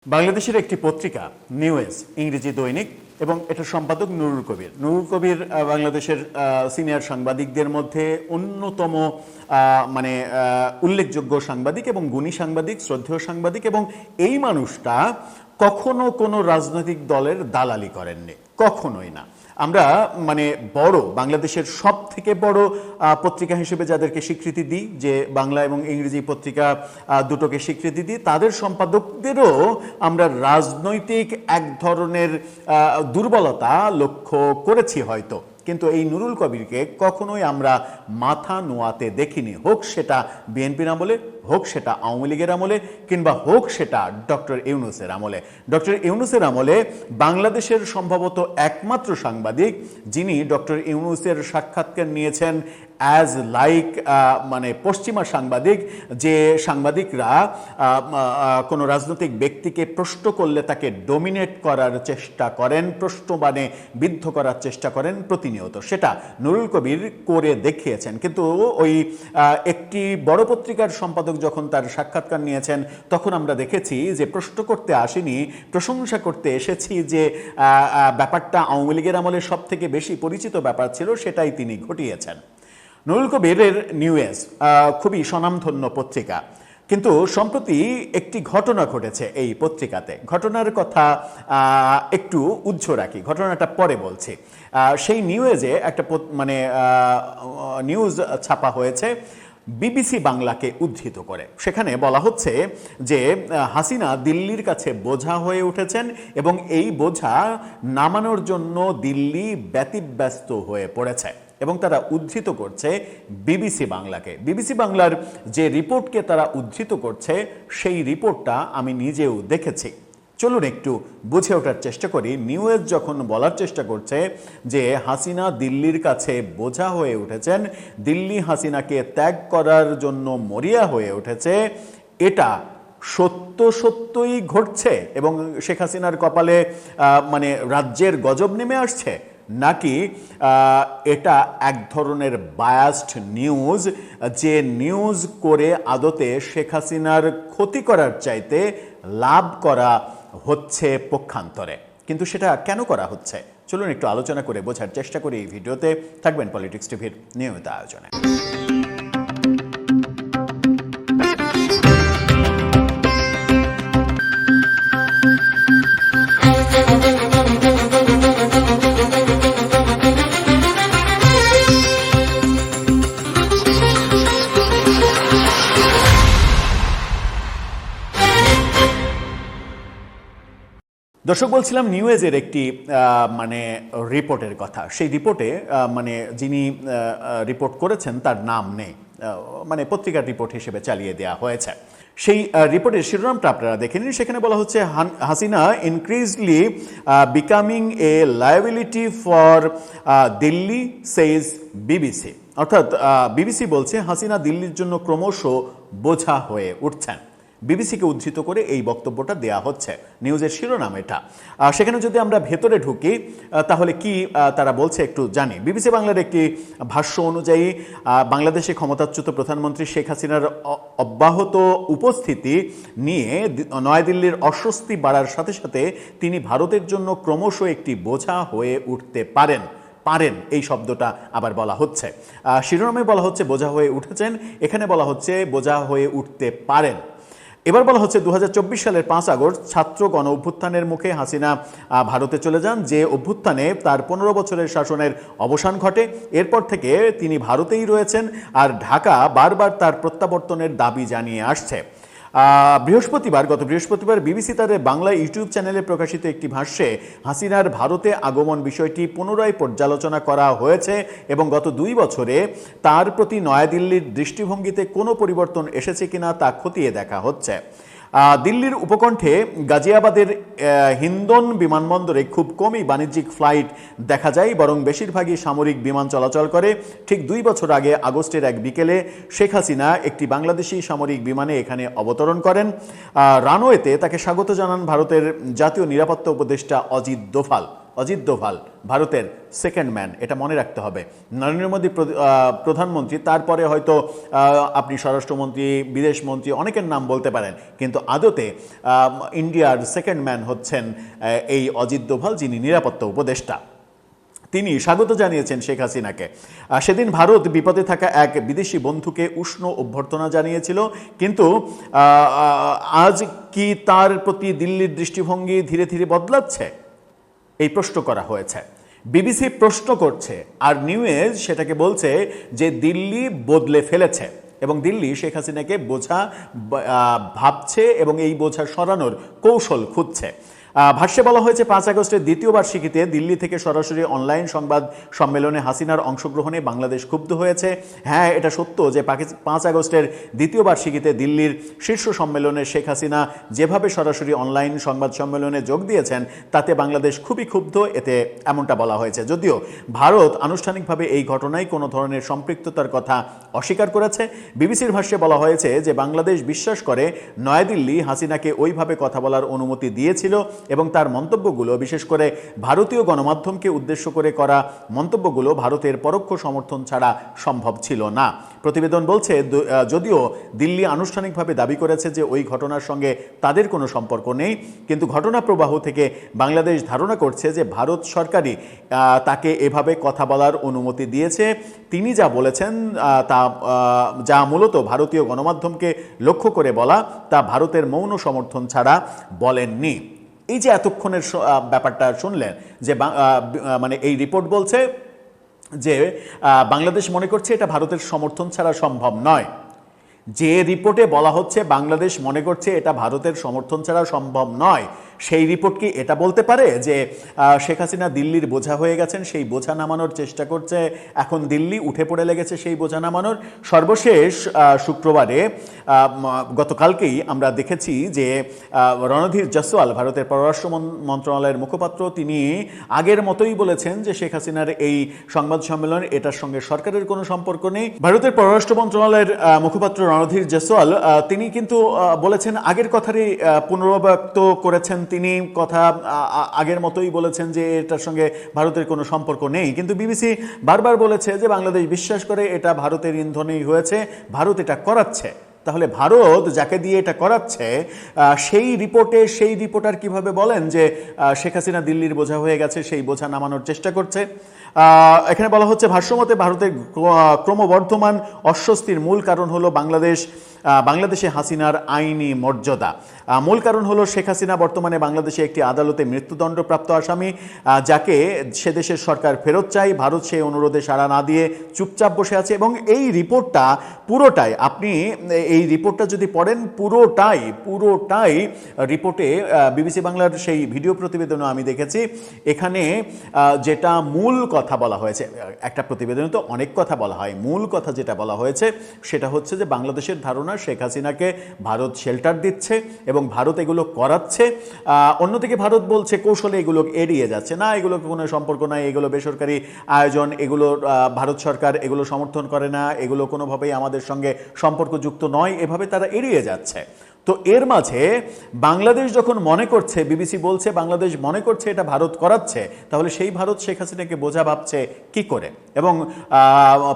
বাংলাদেশের একটি পত্রিকা নিউজ ইংরেজি দৈনিক এবং এটার সম্পাদক নুরুল কবির। নুরুল কবির বাংলাদেশের সিনিয়র সাংবাদিকদের মধ্যে অন্যতম উল্লেখযোগ্য সাংবাদিক এবং গুণী সাংবাদিক, শ্রদ্ধেয় সাংবাদিক, এবং এই মানুষটা কখনো কোনো রাজনৈতিক দলের দালালি করেননি, কখনোই না। আমরা বাংলাদেশের সব থেকে বড় পত্রিকা হিসেবে যাদেরকে স্বীকৃতি দিই, যে বাংলা এবং ইংরেজি পত্রিকা দুটোকে স্বীকৃতি দিই, তাদের সম্পাদকদেরও আমরা রাজনৈতিক এক ধরনের দুর্বলতা লক্ষ্য করেছি হয়তো, কিন্তু এই নুরুল কবিরকে কখনোই আমরা মাথা নোয়াতে দেখিনি, হোক সেটা বিএনপির আমলে, হোক সেটা আওয়ামী লীগের আমলে, কিংবা হোক সেটা ডক্টর ইউনূসের আমলে। ডক্টর ইউনূসের আমলে বাংলাদেশের সম্ভবত একমাত্র সাংবাদিক যিনি ডক্টর ইউনূসের সাক্ষাৎকার নিয়েছেন অ্যাজ লাইক পশ্চিমা সাংবাদিক, যে সাংবাদিকরা কোনো রাজনৈতিক ব্যক্তিকে প্রশ্ন করলে তাকে ডোমিনেট করার চেষ্টা করেন, প্রশ্নবাণে বিদ্ধ করার চেষ্টা করেন প্রতিনিয়ত, সেটা নুরুল কবির করে দেখিয়েছেন। কিন্তু ওই একটি বড় পত্রিকার সম্পাদক যখন তার সাক্ষাৎকার নিয়েছেন, তখন আমরা দেখেছি যে প্রশ্ন করতে আসেনি, প্রশংসা করতে এসেছি, যে ব্যাপারটা আওয়ামী লীগের আমলে সব থেকে বেশি পরিচিত ব্যাপার ছিল, সেটাই তিনি ঘটিয়েছেন। নুরুল কবিরের নিউজ খুবই স্বনামধন্য পত্রিকা, কিন্তু সম্প্রতি একটি ঘটনা ঘটেছে এই পত্রিকাতে। ঘটনার কথা একটু উজ্জ্ব রাখি, ঘটনাটা পরে বলছি। সেই নিউজে একটা নিউজ ছাপা হয়েছে বিবিসি বাংলাকে উদ্ধৃত করে। সেখানে বলা হচ্ছে যে হাসিনা দিল্লির কাছে বোঝা হয়ে উঠেছেন এবং এই বোঝা নামানোর জন্য দিল্লি ব্যতিব্যস্ত হয়ে পড়েছে, এবং তারা উদ্ধৃত করছে বিবিসি বাংলাকে। বিবিসি বাংলার যে রিপোর্টকে তারা উদ্ধৃত করছে, সেই রিপোর্টটা আমি নিজেও দেখেছি। চলুন একটু বুঝে ওঠার চেষ্টা করি। নিউজ যখন বলার চেষ্টা করছে যে হাসিনা দিল্লির কাছে বোঝা হয়ে উঠেছেন, দিল্লি হাসিনাকে ত্যাগ করার জন্য মরিয়া হয়ে উঠেছে, এটা সত্যই ঘটছে এবং শেখ হাসিনার কপালে রাজ্যের গজব নেমে আসছে, নাকি এটা এক ধরনের বায়াসড নিউজ, যে নিউজ করে আদতে শেখ হাসিনার ক্ষতি করার চাইতে লাভ করা হচ্ছে পক্ষান্তরে। কিন্তু সেটা কেন করা হচ্ছে, চলুন একটু আলোচনা করে বোঝার চেষ্টা করি এই ভিডিওতে। থাকবেন পলিটিক্স টিভির নিয়মিত আয়োজনে। দর্শক, বলছিলাম নিউজের একটি রিপোর্টের কথা। সেই রিপোর্টে যিনি রিপোর্ট করেছেন তার নাম নেই, পত্রিকার রিপোর্ট হিসেবে চালিয়ে দেওয়া হয়েছে। সেই রিপোর্টের শিরোনামটা আপনারা দেখে নিন। সেখানে বলা হচ্ছে Hasina increasingly becoming a liability for Delhi says BBC. অর্থাৎ বিবিসি বলছে হাসিনা দিল্লির জন্য ক্রমশ বোঝা হয়ে উঠছেন। বিবিসিকে উদ্ধৃত করে এই বক্তব্যটা দেয়া হচ্ছে, নিউজের শিরোনাম এটা। সেখানে যদি আমরা ভেতরে ঢুকি তাহলে কি তারা বলছে একটু জানি। বিবিসি বাংলার একটি ভাষ্য অনুযায়ী বাংলাদেশে ক্ষমতাচ্যুত প্রধানমন্ত্রী শেখ হাসিনার অব্যাহত উপস্থিতি নিয়ে নয়াদিল্লির অস্বস্তি বাড়ার সাথে সাথে তিনি ভারতের জন্য ক্রমশ একটি বোঝা হয়ে উঠতে পারেন, এই শব্দটা আবার বলা হচ্ছে। শিরোনামে বলা হচ্ছে বোঝা হয়ে উঠেছেন, এখানে বলা হচ্ছে বোঝা হয়ে উঠতে পারেন। এবার বলা হচ্ছে 2024 সালের 5 আগস্ট ছাত্র গণ অভ্যুত্থানের মুখে হাসিনা ভারতে চলে যান, যে অভ্যুত্থানে তার 15 বছরের শাসনের অবসান ঘটে। এরপর থেকে তিনি ভারতেই রয়েছেন, আর ঢাকা বারবার তার প্রত্যাবর্তনের দাবি জানিয়ে আসছে। গত বৃহস্পতিবার বিবিসি তার বাংলা ইউটিউব চ্যানেলে প্রকাশিত একটি ভাষ্যে হাসিনার ভারতে আগমন বিষয়টি পুনরায় পর্যালোচনা করা হয়েছে এবং গত 2 বছরে তার প্রতি নয়াদিল্লির দৃষ্টিভঙ্গিতে কোনো পরিবর্তন এসেছে কিনা তা খতিয়ে দেখা হচ্ছে। দিল্লির উপকণ্ঠে গাজিয়াবাদের হিন্দন বিমানবন্দরে খুব কমই বাণিজ্যিক ফ্লাইট দেখা যায়, বরং বেশিরভাগই সামরিক বিমান চলাচল করে। ঠিক 2 বছর আগে আগস্টের এক বিকেলে শেখ হাসিনা একটি বাংলাদেশি সামরিক বিমানে এখানে অবতরণ করেন। রানওয়েতে তাকে স্বাগত জানান ভারতের জাতীয় নিরাপত্তা উপদেষ্টা অজিত দোভাল। অজিত দোভাল ভারতের সেকেন্ড ম্যান, এটা মনে রাখতে হবে। নরেন্দ্র মোদী প্রধানমন্ত্রী, তারপরে হয়তো আপনি স্বরাষ্ট্রমন্ত্রী, বিদেশমন্ত্রী, অনেকের নাম বলতে পারেন, কিন্তু আদতে ইন্ডিয়ার সেকেন্ড ম্যান হচ্ছেন এই অজিত দোভাল, যিনি নিরাপত্তা উপদেষ্টা। তিনি স্বাগত জানিয়েছেন শেখ হাসিনাকে। সেদিন ভারত বিপদে থাকা এক বিদেশি বন্ধুকে উষ্ণ অভ্যর্থনা জানিয়েছিল, কিন্তু আজ কি তার প্রতি দিল্লির দৃষ্টিভঙ্গি ধীরে ধীরে বদলাচ্ছে, এই প্রশ্ন করা হয়েছে। বিবিসি প্রশ্ন করছে আর নিউজ সেটাকে বলছে যে দিল্লি বদলে ফেলেছে এবং দিল্লি শেখ হাসিনাকে বোঝা ভাবছে এবং এই বোঝা সরানোর কৌশল খুঁজছে। ভাষ্যে বলা হয়েছে 5 আগস্টের দ্বিতীয় বার্ষিকীতে দিল্লি থেকে সরাসরি অনলাইন সংবাদ সম্মেলনে হাসিনার অংশগ্রহণে বাংলাদেশ ক্ষুব্ধ হয়েছে। হ্যাঁ, এটা সত্য যে 5 আগস্টের দ্বিতীয় বার্ষিকীতে দিল্লির শীর্ষ সম্মেলনে শেখ হাসিনা যেভাবে সরাসরি অনলাইন সংবাদ সম্মেলনে যোগ দিয়েছেন তাতে বাংলাদেশ খুবই ক্ষুব্ধ, এতে এমনটা বলা হয়েছে। যদিও ভারত আনুষ্ঠানিকভাবে এই ঘটনায় কোনো ধরনের সম্পৃক্ততার কথা অস্বীকার করেছে। বিবিসির ভাষ্যে বলা হয়েছে যে বাংলাদেশ বিশ্বাস করে নয়াদিল্লি হাসিনাকে ওইভাবে কথা বলার অনুমতি দিয়েছিল এবং তার মন্তব্যগুলো, বিশেষ করে ভারতীয় গণমাধ্যমকে উদ্দেশ্য করে করা মন্তব্যগুলো ভারতের পরোক্ষ সমর্থন ছাড়া সম্ভব ছিল না। প্রতিবেদন বলছে যদিও দিল্লি আনুষ্ঠানিকভাবে দাবি করেছে যে ওই ঘটনার সঙ্গে তাদের কোনো সম্পর্ক নেই, কিন্তু ঘটনা প্রবাহ থেকে বাংলাদেশ ধারণা করছে যে ভারত সরকারই তাকে এভাবে কথা বলার অনুমতি দিয়েছে। তিনি যা বলেছেন তা যা মূলত ভারতীয় গণমাধ্যমকে লক্ষ্য করে বলা, তা ভারতের মৌন সমর্থন ছাড়া বলেননি। এই যে এতক্ষণের ব্যাপারটা শুনলেন যে মানে এই রিপোর্ট বলছে যে বাংলাদেশ মনে করছে এটা ভারতের সমর্থন ছাড়া সম্ভব নয়। যে রিপোর্টে বলা হচ্ছে বাংলাদেশ মনে করছে এটা ভারতের সমর্থন ছাড়া সম্ভব নয়, সেই রিপোর্ট কি এটা বলতে পারে যে শেখ হাসিনা দিল্লির বোঝা হয়ে গেছেন, সেই বোঝা নামানোর চেষ্টা করছে, এখন দিল্লি উঠে পড়ে লেগেছে সেই বোঝা নামানোর? সর্বশেষ শুক্রবারে গতকালকেই আমরা দেখেছি যে রণধীর জয়সওয়াল, ভারতের পররাষ্ট্র মন্ত্রণালয়ের মুখপাত্র, তিনি আগের মতোই বলেছেন যে শেখ হাসিনার এই সংবাদ সম্মেলন, এটার সঙ্গে সরকারের কোনো সম্পর্ক নেই। ভারতের পররাষ্ট্র মন্ত্রণালয়ের মুখপাত্র রণধীর জয়সওয়াল তিনি কিন্তু বলেছেন, আগের কথারই পুনরাবৃত্ত করেছেন, তিনি কথা আগের মতোই বলেছেন যে এটার সঙ্গে ভারতের কোনো সম্পর্ক নেই। কিন্তু বিবিসি বারবার বলেছে যে বাংলাদেশ বিশ্বাস করে এটা ভারতের ইন্ধনেই হয়েছে, ভারত এটা করাচ্ছে। তাহলে ভারত যাকে দিয়ে এটা করাচ্ছে সেই রিপোর্টার কিভাবে বলেন যে শেখ হাসিনা দিল্লির বোঝা হয়ে গেছে, সেই বোঝা নামানোর চেষ্টা করছে? এখানে বলা হচ্ছে ভাষ্যমতে ভারতের ক্রমবর্ধমান অস্বস্তির মূল কারণ হলো বাংলাদেশে হাসিনার আইনি মর্যাদা। মূল কারণ হলো শেখ হাসিনা বর্তমানে বাংলাদেশে একটি আদালতে মৃত্যুদণ্ডপ্রাপ্ত আসামি, যাকে সে দেশের সরকার ফেরত চায়। ভারত সেই অনুরোধে সাড়া না দিয়ে চুপচাপ বসে আছে এবং এই রিপোর্টটা পুরোটাই, আপনি এই রিপোর্টটা যদি পড়েন, পুরোটাই রিপোর্টে বিবিসি বাংলার সেই ভিডিও প্রতিবেদনও আমি দেখেছি। এখানে যেটা মূল কথা বলা হয়েছে, একটা প্রতিবেদনে তো অনেক কথা বলা হয়, মূল কথা যেটা বলা হয়েছে সেটা হচ্ছে যে বাংলাদেশের ধারণা শেখ হাসিনাকে ভারত শেল্টার দিচ্ছে এবং ভারত এগুলো করাচ্ছে। অন্যদিকে ভারত বলছে কৌশলে এগুলো এড়িয়ে যাচ্ছে, না এগুলো কোনো সম্পর্ক নাই, এগুলো বেসরকারি আয়োজন, এগুলো ভারত সরকার এগুলো সমর্থন করে না, এগুলো কোনোভাবেই আমাদের সঙ্গে সম্পর্কযুক্ত নয়, এভাবে তারা এড়িয়ে যাচ্ছে। তো এর মাঝে বাংলাদেশ যখন মনে করছে, বিবিসি বলছে বাংলাদেশ মনে করছে এটা ভারত করাচ্ছে, তাহলে সেই ভারত শেখ হাসিনাকে বোঝা ভাবছে কি করে? এবং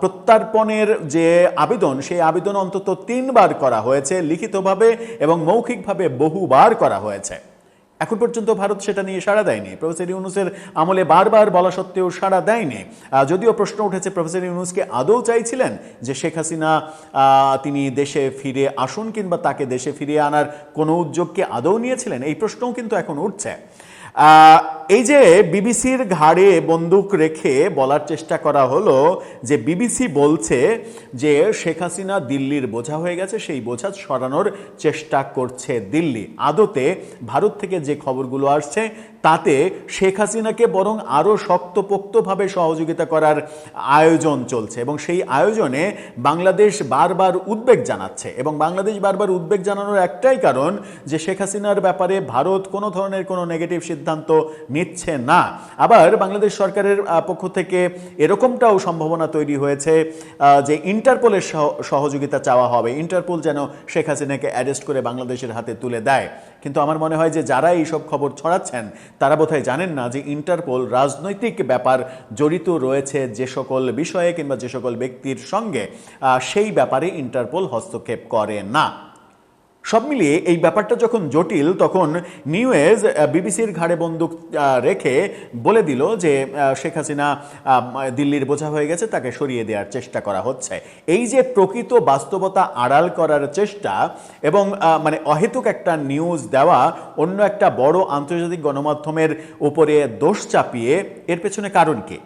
প্রত্যর্পণের যে আবেদন, সেই আবেদন অন্তত 3 বার করা হয়েছে লিখিতভাবে এবং মৌখিকভাবে বহুবার করা হয়েছে। এখন পর্যন্ত ভারত সেটা নিয়ে সাড়া দেয়নি। প্রফেসর ইউনূসের আমলে বারবার বলা সত্ত্বেও সাড়া দেয়নি। যদিও প্রশ্ন উঠেছে প্রফেসর ইউনূসকে আদৌ চাইছিলেন যে শেখ হাসিনা তিনি দেশে ফিরে আসুন, কিংবা তাকে দেশে ফিরিয়ে আনার কোনো উদ্যোগকে আদৌ নিয়েছিলেন? এই প্রশ্নও কিন্তু এখন উঠছে। এই যে বিবিসির ঘাড়ে বন্দুক রেখে বলার চেষ্টা করা হলো যে বিবিসি বলছে যে শেখ হাসিনা দিল্লির বোঝা হয়ে গেছে, সেই বোঝা সরানোর চেষ্টা করছে দিল্লি। আদতে ভারত থেকে যে খবরগুলো আসছে তাতে শেখ হাসিনাকে বরং আরও শক্তপোক্তভাবে সহযোগিতা করার আয়োজন চলছে এবং সেই আয়োজনে বাংলাদেশ বারবার উদ্বেগ জানাচ্ছে। এবং বাংলাদেশ বারবার উদ্বেগ জানানোর একটাই কারণ যে শেখ হাসিনার ব্যাপারে ভারত কোনো ধরনের কোনো নেগেটিভ সিদ্ধান্ত নিচ্ছে না। আবার বাংলাদেশ সরকারের পক্ষ থেকে এরকমটাও সম্ভাবনা তৈরি হয়েছে যে ইন্টারপোলের সহযোগিতা চাওয়া হবে, ইন্টারপোল যেন শেখ হাসিনাকে অ্যারেস্ট করে বাংলাদেশের হাতে তুলে দেয়। কিন্তু আমার মনে হয় যে যারা এইসব খবর ছড়াচ্ছেন তারা বোধহয় জানেন না যে ইন্টারপোল রাজনৈতিক ব্যাপার জড়িত রয়েছে যে সকল বিষয়ে কিংবা যে সকল ব্যক্তির সঙ্গে, সেই ব্যাপারে ইন্টারপোল হস্তক্ষেপ করে না। সব মিলিয়ে এই ব্যাপারটা যখন জটিল, তখন নিউজ বিবিসির ঘাড়ে বন্দুক রেখে বলে দিল যে শেখ হাসিনা দিল্লির বোঝা হয়ে গেছে, তাকে সরিয়ে দেওয়ার চেষ্টা করা হচ্ছে। এই যে প্রকৃত বাস্তবতা আড়াল করার চেষ্টা এবং মানে অহেতুক একটা নিউজ দেওয়া, অন্য একটা বড় আন্তর্জাতিক গণমাধ্যমের উপরে দোষ চাপিয়ে, এর পেছনে কারণ কি?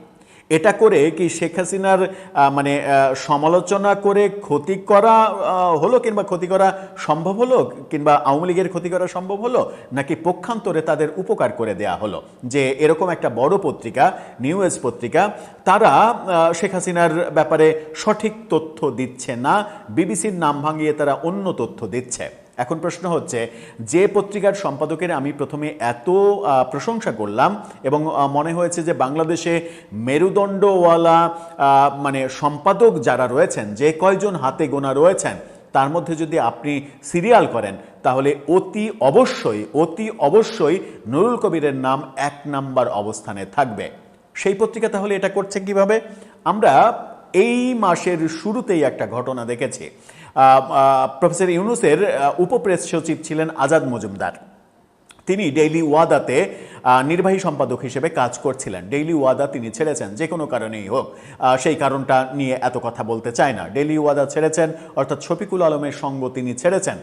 এটা করে কি শেখ হাসিনার মানে সমালোচনা করে ক্ষতি করা হলো, কিংবা ক্ষতি করা সম্ভব হলো, কিংবা আওয়ামী লীগের ক্ষতি করা সম্ভব হলো, নাকি পক্ষান্তরে তাদের উপকার করে দেয়া হলো? যে এরকম একটা বড় পত্রিকা, নিউজ পত্রিকা, তারা শেখ হাসিনার ব্যাপারে সঠিক তথ্য দিচ্ছে না, বিবিসির নাম ভাঙিয়ে তারা অন্য তথ্য দিচ্ছে। এখন প্রশ্ন হচ্ছে, যে পত্রিকার সম্পাদকের আমি প্রথমে এত প্রশংসা করলাম এবং মনে হয়েছে যে বাংলাদেশে মেরুদণ্ডওয়ালা মানে সম্পাদক যারা রয়েছেন, যে কয়জন হাতে গোনা রয়েছেন, তার মধ্যে যদি আপনি সিরিয়াল করেন তাহলে অতি অবশ্যই নুরুল কবিরের নাম 1 নাম্বার অবস্থানে থাকবে। সেই পত্রিকা তাহলে এটা করছে কিভাবে? আমরা এই মাসের শুরুতেই একটা ঘটনা দেখেছি। প্রফেসর ইউনূসের উপপ্রেস সচিব ছিলেন আজাদ মজুমদার। তিনি ডেইলি ওয়াদাতে নির্বাহী সম্পাদক হিসেবে কাজ করছিলেন। ডেইলি ওয়াদা তিনি ছেড়েছেন, যে কোনো কারণেই হোক, সেই কারণটা নিয়ে এত কথা বলতে চায় না। ডেইলি ওয়াদা ছেড়েছেন, অর্থাৎ শফিকুল আলমের সঙ্গ তিনি ছেড়েছেন।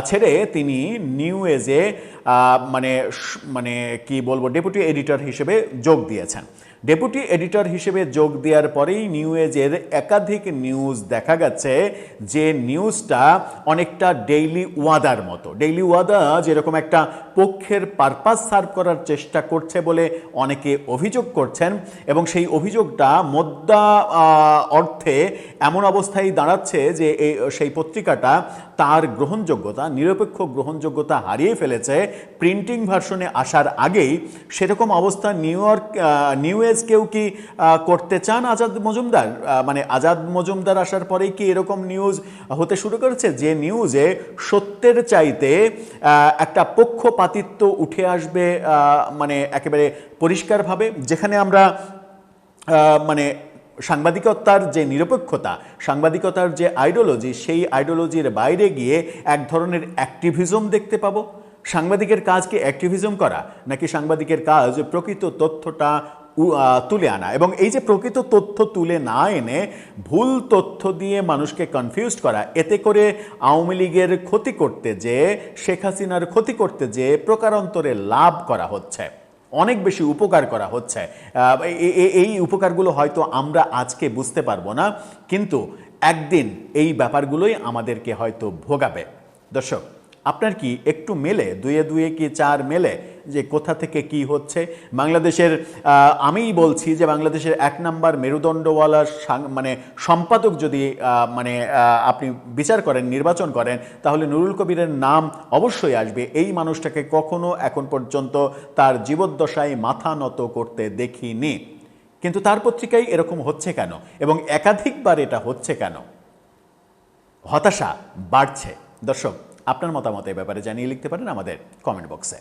ছেড়ে তিনি নিউজে মানে কি বলবো, ডেপুটি এডিটর হিসেবে যোগ দিয়েছেন। ডেপুটি এডিটর হিসেবে যোগ দেওয়ার পরেই নিউজের একাধিক নিউজ দেখা গেছে যে নিউজটা অনেকটা ডেইলি ওয়াদার মতো। ডেইলি ওয়াদা যেরকম একটা পক্ষের পারপাস সার্ভ করার চেষ্টা করছে বলে অনেকে অভিযোগ করছেন, এবং সেই অভিযোগটা মোদ্দা অর্থে এমন অবস্থায় দাঁড়াচ্ছে যে সেই পত্রিকাটা তার গ্রহণযোগ্যতা, নিরপেক্ষ গ্রহণযোগ্যতা হারিয়ে ফেলেছে প্রিন্টিং ভার্সনে আসার আগেই। সেরকম অবস্থা নিউজকেও কি করতে চান আজাদ মজুমদার? মানে আজাদ মজুমদার আসার পরেই কি এরকম নিউজ হতে শুরু করেছে, যে নিউজে সত্যের চাইতে একটা পক্ষপাতিত্ব উঠে আসবে, মানে একেবারে পরিষ্কারভাবে, যেখানে আমরা মানে সাংবাদিকতার যে নিরপেক্ষতা, সাংবাদিকতার যে আইডিওলজি, সেই আইডিওলজির বাইরে গিয়ে এক ধরনের অ্যাক্টিভিজম দেখতে পাবো। সাংবাদিকের কাজ কি অ্যাক্টিভিজম করা, নাকি সাংবাদিকের কাজ প্রকৃত তথ্যটা তুলে আনা? এবং এই যে প্রকৃত তথ্য তুলে না এনে ভুল তথ্য দিয়ে মানুষকে কনফিউজ করা, এতে করে আওয়ামী লীগের ক্ষতি করতে যে, শেখ হাসিনার ক্ষতি করতে যে প্রকারান্তরে লাভ করা হচ্ছে, অনেক বেশি উপকার করা হচ্ছে। এই উপকারগুলো হয়তো আমরা আজকে বুঝতে পারবো না, কিন্তু একদিন এই ব্যাপারগুলোই আমাদেরকে হয়তো ভোগাবে। দর্শক, আপনার কি একটু মেলে, দুয়ে দুয়ে কি চার মেলে যে কোথা থেকে কি হচ্ছে বাংলাদেশের? আমিই বলছি যে বাংলাদেশের 1 নাম্বার মেরুদণ্ডওয়ালা মানে সম্পাদক যদি মানে আপনি বিচার করেন, নির্বাচন করেন, তাহলে নুরুল কবিরের নাম অবশ্যই আসবে। এই মানুষটাকে কখনো এখন পর্যন্ত তার জীবদ্দশায় মাথা নত করতে দেখিনি, কিন্তু তার পত্রিকায় এরকম হচ্ছে কেন, এবং একাধিকবার এটা হচ্ছে কেন? হতাশা বাড়ছে। দর্শক, আপনার মতামত এই ব্যাপারে জানিয়ে লিখতে পারেন আমাদের কমেন্ট বক্সে।